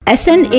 SNA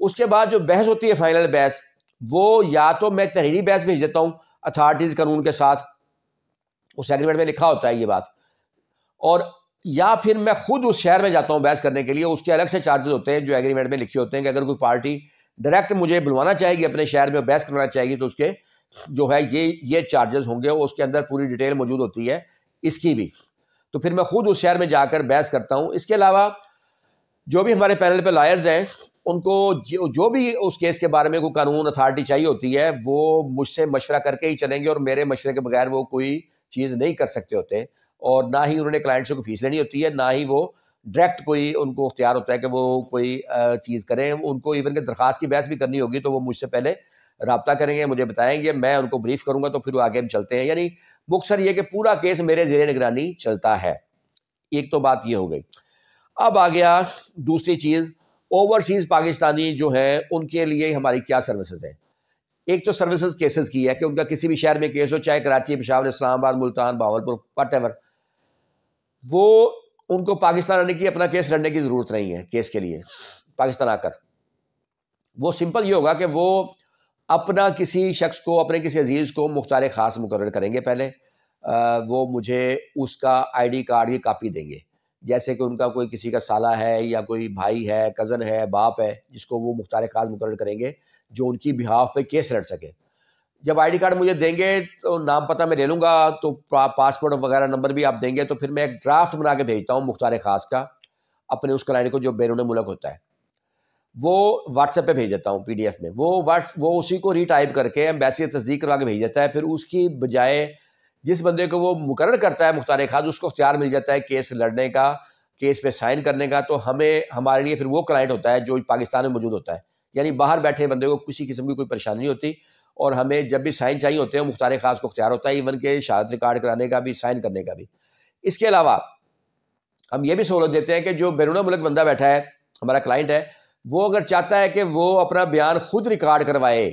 اس کے بعد جو بحث ہوتی ہے فائنل بحث، وہ یا تو میں تحریری بحث بھیج دیتا ہوں اتھارٹیز قانون کے ساتھ، اس ایگریمنٹ میں لکھا ہوتا ہے یہ بات، اور یا پھر میں خود اس شہر میں جاتا ہوں بحث کرنے کے لیے. اس کے الگ سے چارجز ہوتے ہیں جو ایگریمنٹ میں لکھے ہوتے ہیں کہ اگر کوئی پارٹی ڈائریکٹ مجھے بلوانا چاہے گی اپنے شہر میں بحث کرنا چاہے گی تو اس کے جو ہے یہ چارجز ہوں گے. اس کے اندر پوری ڈیٹیل موجود ہوتی ہے اس کی بھی. تو پھر میں خود اس شہر میں جا کر بحث کرتا ہوں. اس کے علاوہ جو بھی ہمارے پینل پہ لائرز ہیں ان کو جو بھی اس کیس کے بارے میں کوئی قانون اتھارٹی چاہیے ہوتی ہے وہ مجھ سے مشورہ کر کے ہی چلیں گے، اور میرے مشورے کے بغیر وہ کوئی چیز نہیں کر سکتے ہوتے، اور نہ ہی انہوں نے کلائنٹ سے کوئی فیس لینی ہوتی ہے، نہ ہی وہ ڈائریکٹ کوئی ان کو اختیار ہوتا ہے کہ وہ کوئی چیز کریں. ان کو ایون کہ درخواست کی بحث بھی کرنی ہوگی تو وہ مجھ سے پہلے رابطہ کریں گے، مجھے بتائیں گے، میں ان کو بریف کروں گا، تو پھر وہ آگے ہم چلتے ہیں. یعنی مختصر یہ کہ پورا کیس میرے زیر نگرانی چلتا ہے. ایک تو بات یہ ہو گئی. اب آ گیا دوسری چیز، اوورسیز پاکستانی جو ہیں ان کے لیے ہماری کیا سروسز ہیں. ایک تو سروسز کیسز کی ہے کہ ان کا کسی بھی شہر میں کیس ہو، چاہے کراچی، پشاور، اسلام آباد، ملتان، بہاولپور، واٹ ایور، وہ ان کو پاکستان آنے کی اپنا کیس لڑنے کی ضرورت نہیں ہے. کیس کے لیے پاکستان آ کر وہ سمپل یہ ہوگا کہ وہ اپنا کسی شخص کو، اپنے کسی عزیز کو مختار خاص مقرر کریں گے. پہلے وہ مجھے اس کا ID کارڈ کی کاپی دیں گے، جیسے کہ ان کا کوئی کسی کا سالہ ہے یا کوئی بھائی ہے، کزن ہے، باپ ہے، جس کو وہ مختار خاص مقرر کریں گے جو ان کی بہاف پہ کیس لڑ سکے. جب ID کارڈ مجھے دیں گے تو نام پتہ میں لے لوں گا، تو پاسپورٹ وغیرہ نمبر بھی آپ دیں گے، تو پھر میں ایک ڈرافٹ بنا کے بھیجتا ہوں مختار خاص کا اپنے اس کلائنٹ کو جو بیرون ملک ہوتا ہے. وہ واٹس ایپ پہ بھیج دیتا ہوں PDF میں. وہ اسی کو ری ٹائپ کر کے ایمبیسی سے تصدیق کروا کے بھیج دیتا ہے. پھر اس کی بجائے جس بندے کو وہ مقرر کرتا ہے مختار خاص، اس کو اختیار مل جاتا ہے کیس لڑنے کا، کیس پہ سائن کرنے کا. تو ہمارے لیے پھر وہ کلائنٹ ہوتا ہے جو پاکستان میں موجود ہوتا ہے. یعنی باہر بیٹھے بندے کو کسی قسم کی کوئی پریشانی نہیں ہوتی، اور ہمیں جب بھی سائن چاہیے ہوتے ہیں مختار خاص کو اختیار ہوتا ہے، ایون کہ شہادت ریکارڈ کرانے کا بھی، سائن کرنے کا بھی. اس کے علاوہ ہم یہ بھی سہولت دیتے ہیں کہ جو بیرون ملک بندہ بیٹھا ہے، ہمارا کلائنٹ ہے، وہ اگر چاہتا ہے کہ وہ اپنا بیان خود ریکارڈ کروائے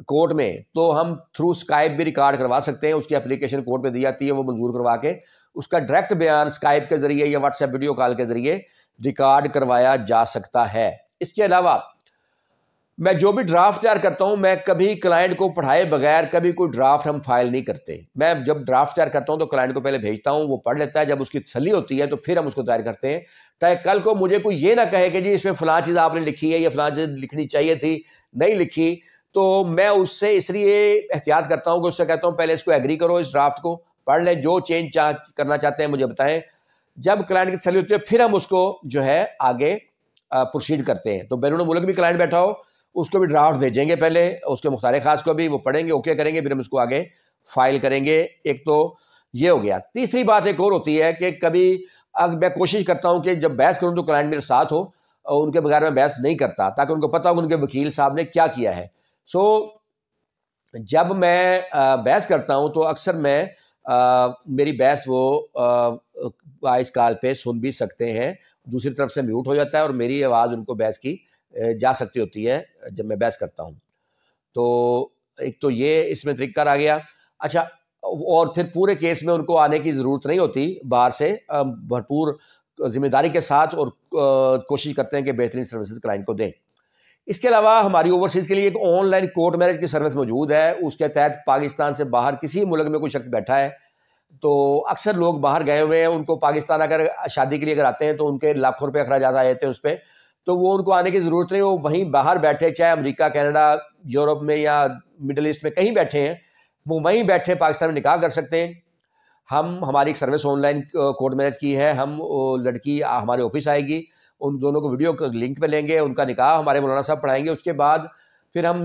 کورٹ میں، تو ہم تھرو اسکائپ بھی ریکارڈ کروا سکتے ہیں. اس کی اپلیکیشن کورٹ میں دی جاتی ہے، وہ منظور کروا کے اس کا ڈائریکٹ بیان اسکائپ کے ذریعے یا واٹس ایپ ویڈیو کال کے ذریعے ریکارڈ کروایا جا سکتا ہے. اس کے علاوہ میں جو بھی ڈرافٹ تیار کرتا ہوں، میں کبھی کلائنٹ کو پڑھائے بغیر کبھی کوئی ڈرافٹ ہم فائل نہیں کرتے. میں جب ڈرافٹ تیار کرتا ہوں تو کلائنٹ کو پہلے بھیجتا ہوں، وہ پڑھ لیتا ہے. جب اس کی تسلی ہوتی ہے تو پھر ہم اس کو تیار کرتے ہیں، تاکہ کل کو مجھے کوئی یہ نہ کہے کہ جی اس میں فلاں چیز آپ نے لکھی ہے یا فلاں چیز لکھنی چاہیے تھی، نہیں لکھی. تو میں اس سے اس لیے احتیاط کرتا ہوں کہ اس سے کہتا ہوں پہلے اس کو ایگری کرو، اس ڈرافٹ کو پڑھ لیں، جو چینج کرنا چاہتے ہیں مجھے بتائیں. جب کلائنٹ کی تسلی ہوتی ہے پھر ہم اس کو جو ہے آگے پروسیڈ کرتے ہیں. تو بیرون ملک بھی کلائنٹ بیٹھا ہو، اس کو بھی ڈرافٹ بھیجیں گے پہلے، اس کے مختار خاص کو بھی، وہ پڑھیں گے، اوکے کریں گے، پھر ہم اس کو آگے فائل کریں گے. ایک تو یہ ہو گیا. تیسری بات ایک اور ہوتی ہے کہ کبھی میں کوشش کرتا ہوں کہ جب بحث کروں تو کلائنٹ میرے ساتھ ہو، اور ان کے بغیر میں بحث نہیں کرتا، تاکہ ان کو پتہ ہو ان کے وکیل صاحب نے کیا کیا ہے. جب میں بحث کرتا ہوں تو اکثر میں میری بحث وہ وائس کال پہ سن بھی سکتے ہیں، دوسری طرف سے میوٹ ہو جاتا ہے، اور میری آواز ان کو بحث کی جا سکتی ہوتی ہے جب میں بحث کرتا ہوں. تو ایک تو یہ اس میں طریقہ آ گیا. اچھا، اور پھر پورے کیس میں ان کو آنے کی ضرورت نہیں ہوتی باہر سے، بھرپور ذمہ داری کے ساتھ، اور کوشش کرتے ہیں کہ بہترین سروسز کلائنٹ کو دیں. اس کے علاوہ ہماری اوورسیز کے لیے ایک آن لائن کورٹ میرج کی سروس موجود ہے. اس کے تحت پاکستان سے باہر کسی ملک میں کوئی شخص بیٹھا ہے، تو اکثر لوگ باہر گئے ہوئے ہیں، ان کو پاکستان اگر شادی کے لیے اگر آتے ہیں تو ان کے لاکھوں روپے اخراجات آ جاتے ہیں اس پہ، تو وہ ان کو آنے کی ضرورت نہیں. وہ وہیں باہر بیٹھے، چاہے امریکہ، کینیڈا، یورپ میں یا مڈل ایسٹ میں کہیں بیٹھے ہیں، وہ وہیں بیٹھے پاکستان میں نکاح کر سکتے ہیں. ہماری ایک service on line court marriage کی ہے. لڑکی ہمارے آفس آئے گی، ان دونوں کو ویڈیو لنک پہ لیں گے، ان کا نکاح ہمارے مولانا صاحب پڑھائیں گے. اس کے بعد پھر ہم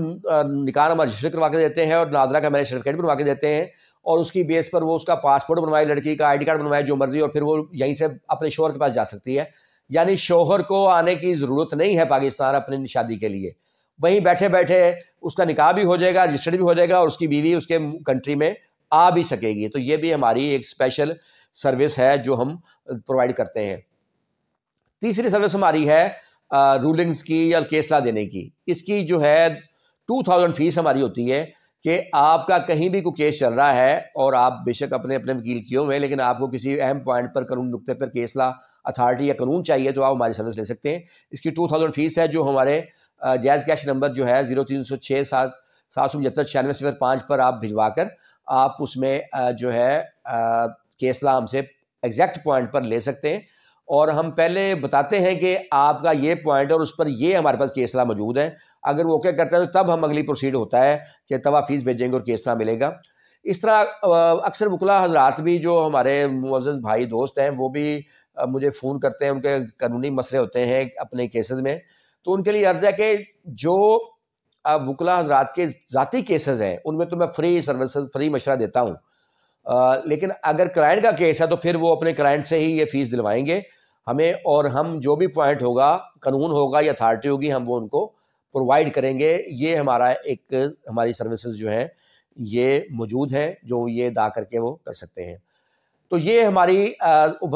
نکاح نامہ رجسٹر کروا کے دیتے ہیں، اور ناظرہ کا میرج سرٹیفکیٹ بنوا کے دیتے ہیں، اور اس کی بیس پر وہ اس کا پاسپورٹ بنوائے، لڑکی کا ID کارڈ بنوائے، جو مرضی، اور پھر وہ یہیں سے اپنے شوہر کے پاس جا سکتی ہے. یعنی شوہر کو آنے کی ضرورت نہیں ہے پاکستان اپنی شادی کے لیے. وہیں بیٹھے بیٹھے اس کا نکاح بھی ہو جائے گا، رجسٹرڈ بھی ہو جائے گا، اور اس کی بیوی اس کے کنٹری میں آ بھی سکے گی. تو یہ بھی ہماری ایک اسپیشل سروس ہے جو ہم پرووائڈ کرتے ہیں. تیسری سروس ہماری ہے رولنگز کی یا کیس لا دینے کی. اس کی جو ہے 2000 فیس ہماری ہوتی ہے کہ آپ کا کہیں بھی کوئی کیس چل رہا ہے، اور آپ بے شک اپنے وکیل کیے ہوئے ہیں، لیکن آپ کو کسی اہم پوائنٹ پر، قانون نقطے پر کیس لا اتھارٹی یا قانون چاہیے، تو آپ ہماری سروس لے سکتے ہیں. اس کی 2000 فیس ہے جو ہمارے جائز کیش نمبر جو ہے 0306 775 پر آپ بھجوا کر آپ اس میں جو ہے کیس لا ہم سے ایگزیکٹ پوائنٹ پر لے سکتے ہیں، اور ہم پہلے بتاتے ہیں کہ آپ کا یہ پوائنٹ اور اس پر یہ ہمارے پاس کیس لا موجود ہے، اگر وہ اوکے کرتا ہے تو تب ہم اگلی پروسیڈ ہوتا ہے کہ تب آپ فیس بھیجیں گے اور کیس لا ملے گا۔ اس طرح اکثر وکلا حضرات بھی جو ہمارے معزز بھائی دوست ہیں وہ بھی مجھے فون کرتے ہیں، ان کے قانونی مسئلے ہوتے ہیں اپنے کیسز میں، تو ان کے لیے عرض ہے کہ جو وکلا حضرات کے ذاتی کیسز ہیں ان میں تو میں فری سروسز، فری مشورہ دیتا ہوں، لیکن اگر کلائنٹ کا کیس ہے تو پھر وہ اپنے کلائنٹ سے ہی یہ فیس دلوائیں گے ہمیں، اور ہم جو بھی پوائنٹ ہوگا، قانون ہوگا یا اتھارٹی ہوگی، ہم وہ ان کو پرووائڈ کریں گے۔ یہ ہماری سروسز جو ہیں یہ موجود ہیں جو یہ ادا کر کے وہ کر سکتے ہیں۔ تو یہ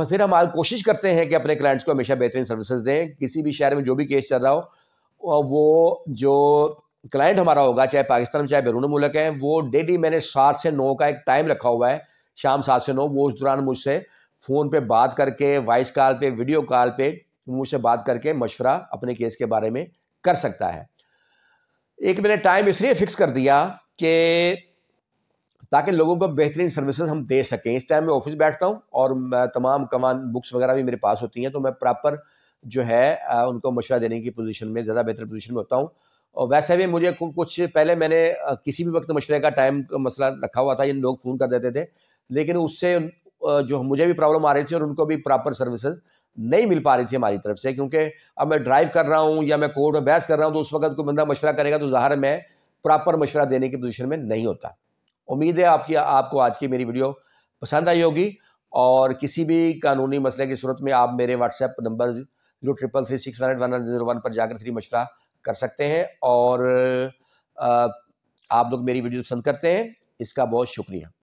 پھر ہم کوشش کرتے ہیں کہ اپنے کلائنٹس کو ہمیشہ بہترین سروسز دیں۔ کسی بھی شہر میں جو بھی کیس چل رہا ہو، وہ جو کلائنٹ ہمارا ہوگا چاہے پاکستان میں چاہے بیرون ملک ہے، وہ ڈیلی میں نے 7 سے 9 کا ایک ٹائم رکھا ہوا ہے، شام 7 سے 9، وہ اس دوران مجھ سے فون پہ بات کر کے، وائس کال پہ، ویڈیو کال پہ مجھ سے بات کر کے مشورہ اپنے کیس کے بارے میں کر سکتا ہے۔ ایک میں نے ٹائم اس لیے فکس کر دیا کہ تاکہ لوگوں کو بہترین سروسز ہم دے سکیں۔ اس ٹائم میں آفس بیٹھتا ہوں اور تمام بکس وغیرہ بھی میرے پاس ہوتی ہیں، تو میں پراپر جو ہے ان کو مشورہ دینے کی پوزیشن میں، زیادہ بہتر پوزیشن میں ہوتا ہوں۔ اور ویسے بھی مجھے کچھ پہلے میں نے کسی بھی وقت مشورے کا ٹائم کا مسئلہ رکھا ہوا تھا، یہ لوگ فون کر دیتے تھے، لیکن اس سے جو مجھے بھی پرابلم آ رہی تھی اور ان کو بھی پراپر سروسز نہیں مل پا رہی تھی ہماری طرف سے، کیونکہ اب میں ڈرائیو کر رہا ہوں یا میں کورٹ میں بحث کر رہا ہوں، تو اس وقت کوئی بندہ مشورہ کرے گا تو ظاہر ہے میں پراپر مشورہ دینے کی پوزیشن میں نہیں ہوتا۔ امید ہے آپ کو آج کی میری ویڈیو پسند آئی ہوگی، اور کسی بھی قانونی مسئلے کی صورت میں آپ میرے واٹس ایپ نمبر 0336911001 پر جا کر فری مشورہ کر سکتے ہیں، اور آپ لوگ میری ویڈیو پسند کرتے ہیں، اس کا بہت شکریہ۔